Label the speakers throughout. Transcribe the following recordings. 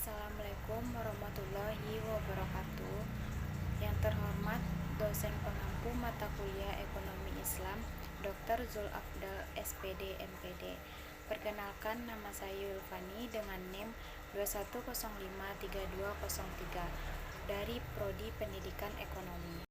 Speaker 1: Assalamualaikum warahmatullahi wabarakatuh. Yang terhormat dosen pengampu mata kuliah Ekonomi Islam, Dr. Zulafdal SPD MPD. Perkenalkan, nama saya Yulfani dengan NIM 21053203 dari Prodi Pendidikan Ekonomi.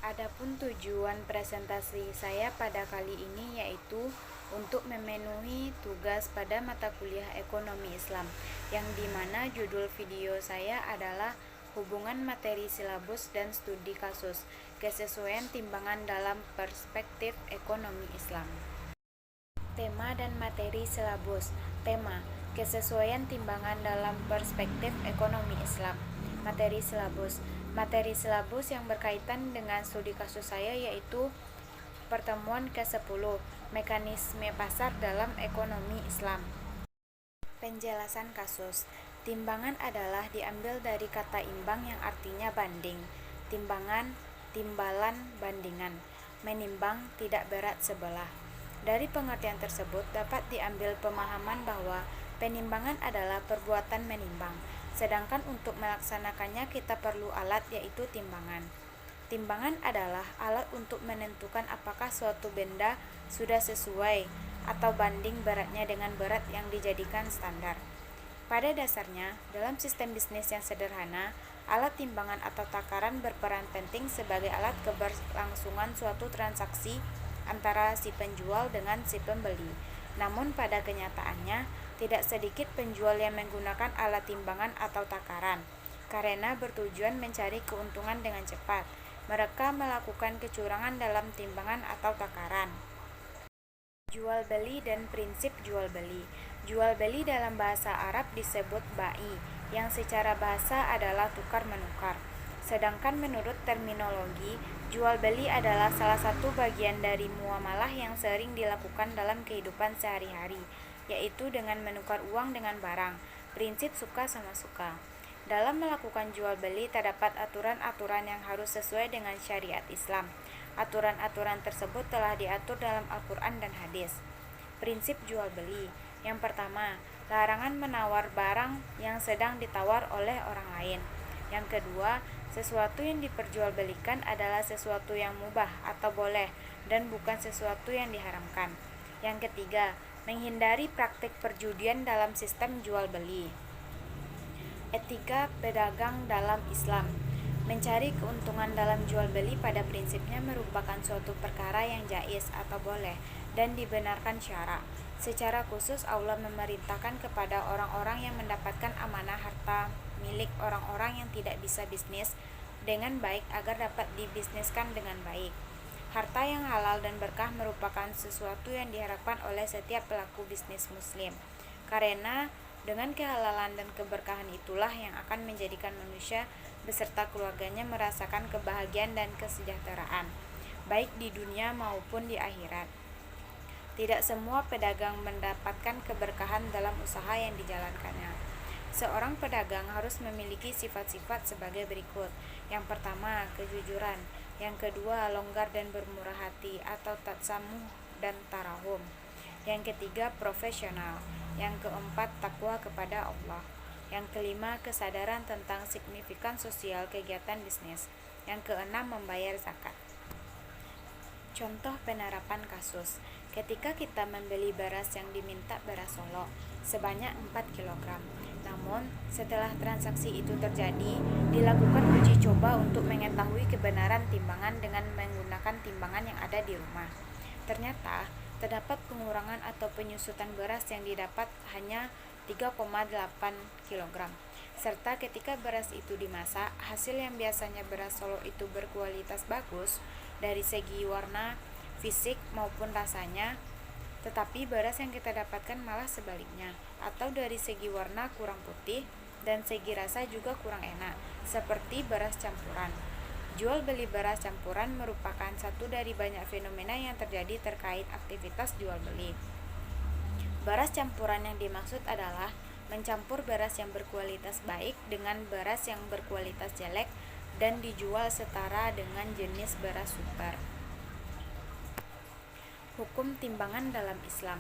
Speaker 1: Adapun tujuan presentasi saya pada kali ini yaitu untuk memenuhi tugas pada mata kuliah Ekonomi Islam, yang dimana judul video saya adalah hubungan materi silabus dan studi kasus, kesesuaian timbangan dalam perspektif ekonomi Islam. Tema dan materi silabus. Tema: kesesuaian timbangan dalam perspektif ekonomi Islam. Materi silabus. Materi silabus yang berkaitan dengan studi kasus saya yaitu pertemuan ke-10, mekanisme pasar dalam ekonomi Islam. Penjelasan kasus. Timbangan adalah diambil dari kata imbang yang artinya banding. Timbangan, timbalan, bandingan. Menimbang, tidak berat sebelah. Dari pengertian tersebut dapat diambil pemahaman bahwa penimbangan adalah perbuatan menimbang, sedangkan untuk melaksanakannya kita perlu alat, yaitu timbangan. Timbangan adalah alat untuk menentukan apakah suatu benda sudah sesuai atau banding beratnya dengan berat yang dijadikan standar. Pada dasarnya, dalam sistem bisnis yang sederhana, alat timbangan atau takaran berperan penting sebagai alat keberlangsungan suatu transaksi antara si penjual dengan si pembeli. Namun pada kenyataannya, tidak sedikit penjual yang menggunakan alat timbangan atau takaran karena bertujuan mencari keuntungan dengan cepat. Mereka melakukan kecurangan dalam timbangan atau takaran. Jual beli dan prinsip jual beli. Jual beli dalam bahasa Arab disebut bai, yang secara bahasa adalah tukar menukar. Sedangkan menurut terminologi, jual beli adalah salah satu bagian dari muamalah yang sering dilakukan dalam kehidupan sehari-hari, yaitu dengan menukar uang dengan barang. Prinsip suka sama suka. Dalam melakukan jual beli terdapat aturan-aturan yang harus sesuai dengan syariat Islam. Aturan-aturan tersebut telah diatur dalam Al-Quran dan hadis. Prinsip jual beli. Yang pertama, larangan menawar barang yang sedang ditawar oleh orang lain. Yang kedua, sesuatu yang diperjualbelikan adalah sesuatu yang mubah atau boleh dan bukan sesuatu yang diharamkan. Yang ketiga, menghindari praktik perjudian dalam sistem jual beli. Etika pedagang dalam Islam. Mencari keuntungan dalam jual beli pada prinsipnya merupakan suatu perkara yang jaiz atau boleh dan dibenarkan syara. Secara khusus Allah memerintahkan kepada orang-orang yang mendapatkan amanah harta milik orang-orang yang tidak bisa bisnis dengan baik agar dapat dibisniskan dengan baik. Harta yang halal dan berkah merupakan sesuatu yang diharapkan oleh setiap pelaku bisnis muslim, karena dengan kehalalan dan keberkahan itulah yang akan menjadikan manusia beserta keluarganya merasakan kebahagiaan dan kesejahteraan, baik di dunia maupun di akhirat. Tidak semua pedagang mendapatkan keberkahan dalam usaha yang dijalankannya. Seorang pedagang harus memiliki sifat-sifat sebagai berikut. Yang pertama, kejujuran. Yang kedua, longgar dan bermurah hati atau tatsamuh dan tarahum. Yang ketiga, profesional. Yang keempat, takwa kepada Allah. Yang kelima, kesadaran tentang signifikan sosial kegiatan bisnis. Yang keenam, membayar zakat. Contoh penerapan kasus. Ketika kita membeli beras yang diminta beras Solo sebanyak 4 kg. Namun, setelah transaksi itu terjadi, dilakukan uji coba untuk mengetahui kebenaran timbangan dengan menggunakan timbangan yang ada di rumah. Ternyata, terdapat pengurangan atau penyusutan beras yang didapat hanya 3,8 kg. Serta ketika beras itu dimasak, hasil yang biasanya beras Solo itu berkualitas bagus dari segi warna, fisik maupun rasanya, tetapi beras yang kita dapatkan malah sebaliknya, atau dari segi warna kurang putih dan segi rasa juga kurang enak, seperti beras campuran. Jual beli beras campuran merupakan satu dari banyak fenomena yang terjadi terkait aktivitas jual beli. Beras campuran yang dimaksud adalah mencampur beras yang berkualitas baik dengan beras yang berkualitas jelek dan dijual setara dengan jenis beras super. Hukum timbangan dalam Islam.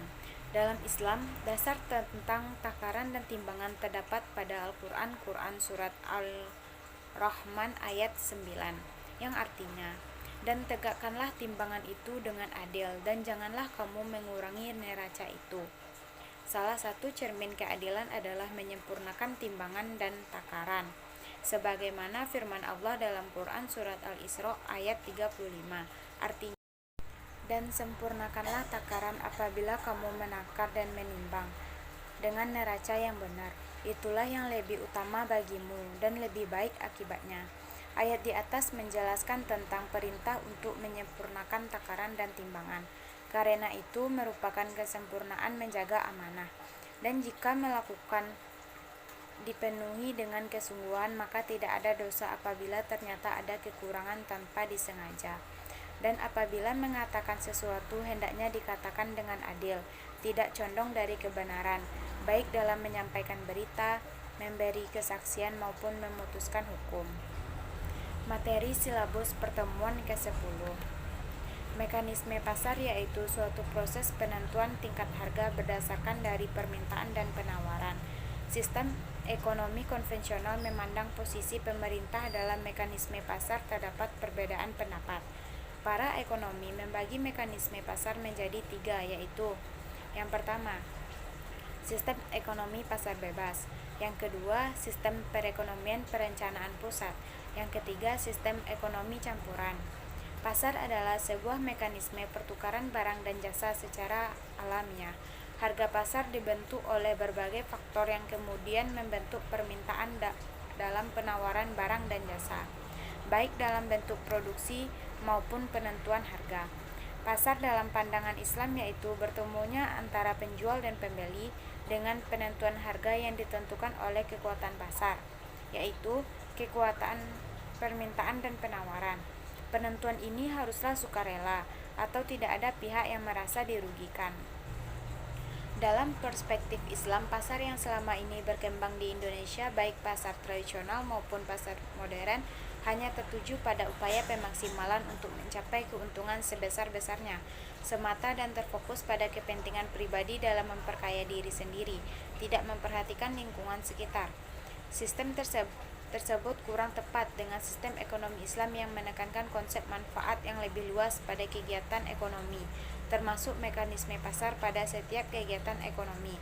Speaker 1: Dalam Islam, dasar tentang takaran dan timbangan terdapat pada Al-Quran Quran Surat Al-Rahman ayat 9, yang artinya, dan tegakkanlah timbangan itu dengan adil, dan janganlah kamu mengurangi neraca itu. Salah satu cermin keadilan adalah menyempurnakan timbangan dan takaran. Sebagaimana firman Allah dalam Quran Surat Al-Isra ayat 35, artinya, dan sempurnakanlah takaran apabila kamu menakar dan menimbang dengan neraca yang benar. Itulah yang lebih utama bagimu dan lebih baik akibatnya. Ayat di atas menjelaskan tentang perintah untuk menyempurnakan takaran dan timbangan. Karena itu merupakan kesempurnaan menjaga amanah. Dan jika melakukan dipenuhi dengan kesungguhan, maka tidak ada dosa apabila ternyata ada kekurangan tanpa disengaja. Dan apabila mengatakan sesuatu, hendaknya dikatakan dengan adil, tidak condong dari kebenaran, baik dalam menyampaikan berita, memberi kesaksian maupun memutuskan hukum. Materi silabus pertemuan ke-10. Mekanisme pasar yaitu suatu proses penentuan tingkat harga berdasarkan dari permintaan dan penawaran. Sistem ekonomi konvensional memandang posisi pemerintah dalam mekanisme pasar terdapat perbedaan pendapat. Para ekonomi membagi mekanisme pasar menjadi 3, yaitu yang pertama, sistem ekonomi pasar bebas. Yang kedua, sistem perekonomian perencanaan pusat. Yang ketiga, sistem ekonomi campuran. Pasar adalah sebuah mekanisme pertukaran barang dan jasa secara alamiah. Harga pasar dibentuk oleh berbagai faktor yang kemudian membentuk permintaan dalam penawaran barang dan jasa, baik dalam bentuk produksi maupun penentuan harga. Pasar dalam pandangan Islam yaitu bertemunya antara penjual dan pembeli dengan penentuan harga yang ditentukan oleh kekuatan pasar, yaitu kekuatan permintaan dan penawaran. Penentuan ini haruslah sukarela atau tidak ada pihak yang merasa dirugikan. Dalam perspektif Islam, pasar yang selama ini berkembang di Indonesia, baik pasar tradisional maupun pasar modern, hanya tertuju pada upaya pemaksimalan untuk mencapai keuntungan sebesar-besarnya semata dan terfokus pada kepentingan pribadi dalam memperkaya diri sendiri, tidak memperhatikan lingkungan sekitar. Sistem tersebut kurang tepat dengan sistem ekonomi Islam yang menekankan konsep manfaat yang lebih luas pada kegiatan ekonomi, termasuk mekanisme pasar pada setiap kegiatan ekonomi,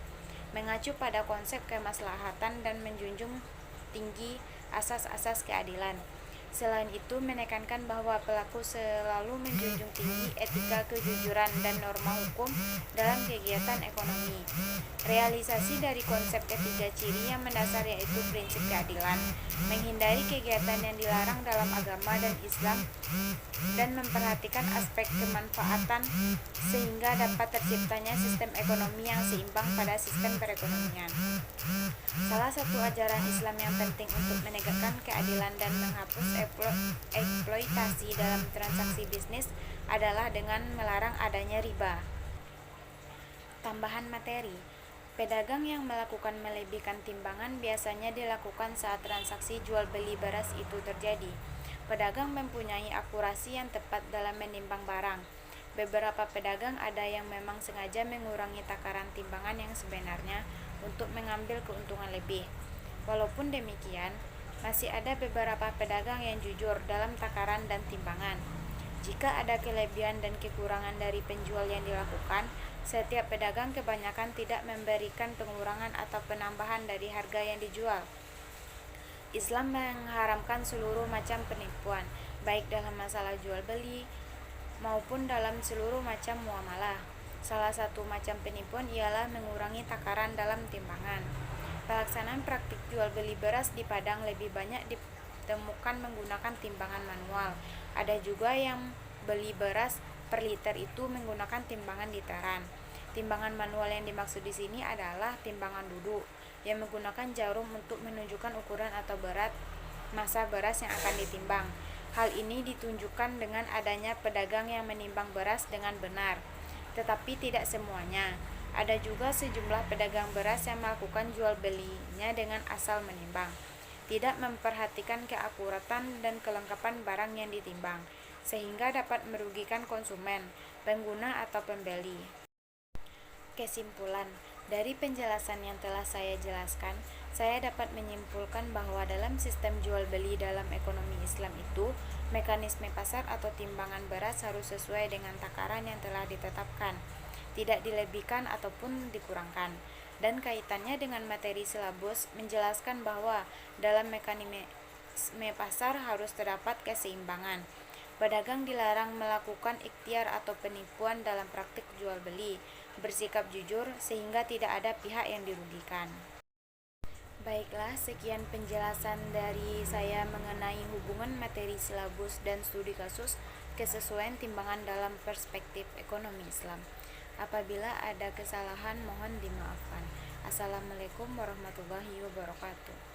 Speaker 1: mengacu pada konsep kemaslahatan dan menjunjung tinggi asas-asas keadilan. Selain itu, menekankan bahwa pelaku selalu menjunjung tinggi etika kejujuran dan norma hukum dalam kegiatan ekonomi. Realisasi dari konsep ketiga ciri yang mendasar yaitu prinsip keadilan, menghindari kegiatan yang dilarang dalam agama dan Islam, dan memperhatikan aspek kemanfaatan sehingga dapat terciptanya sistem ekonomi yang seimbang pada sistem perekonomian. Salah satu ajaran Islam yang penting untuk menegakkan keadilan dan menghapus eksploitasi dalam transaksi bisnis adalah dengan melarang adanya riba. Tambahan materi. Pedagang yang melakukan melebihkan timbangan biasanya dilakukan saat transaksi jual beli beras itu terjadi. Pedagang mempunyai akurasi yang tepat dalam menimbang barang. Beberapa pedagang ada yang memang sengaja mengurangi takaran timbangan yang sebenarnya untuk mengambil keuntungan lebih. Walaupun demikian, masih ada beberapa pedagang yang jujur dalam takaran dan timbangan. Jika ada kelebihan dan kekurangan dari penjual yang dilakukan, setiap pedagang kebanyakan tidak memberikan pengurangan atau penambahan dari harga yang dijual. Islam mengharamkan seluruh macam penipuan, baik dalam masalah jual beli maupun dalam seluruh macam muamalah. Salah satu macam penipuan ialah mengurangi takaran dalam timbangan. Pelaksanaan praktik jual beli beras di Padang lebih banyak ditemukan menggunakan timbangan manual. Ada juga yang beli beras per liter itu menggunakan timbangan literan. Timbangan manual yang dimaksud di sini adalah timbangan duduk yang menggunakan jarum untuk menunjukkan ukuran atau berat massa beras yang akan ditimbang. Hal ini ditunjukkan dengan adanya pedagang yang menimbang beras dengan benar, tetapi tidak semuanya. Ada juga sejumlah pedagang beras yang melakukan jual belinya dengan asal menimbang, tidak memperhatikan keakuratan dan kelengkapan barang yang ditimbang, sehingga dapat merugikan konsumen, pengguna atau pembeli. Kesimpulan, dari penjelasan yang telah saya jelaskan, saya dapat menyimpulkan bahwa dalam sistem jual beli dalam ekonomi Islam itu, mekanisme pasar atau timbangan beras harus sesuai dengan takaran yang telah ditetapkan, tidak dilebihkan ataupun dikurangkan. Dan kaitannya dengan materi silabus menjelaskan bahwa dalam mekanisme pasar harus terdapat keseimbangan. Pedagang dilarang melakukan ikhtiar atau penipuan dalam praktik jual beli, bersikap jujur sehingga tidak ada pihak yang dirugikan. Baiklah, sekian penjelasan dari saya mengenai hubungan materi silabus dan studi kasus kesesuaian timbangan dalam perspektif ekonomi Islam. Apabila ada kesalahan mohon dimaafkan. Assalamualaikum warahmatullahi wabarakatuh.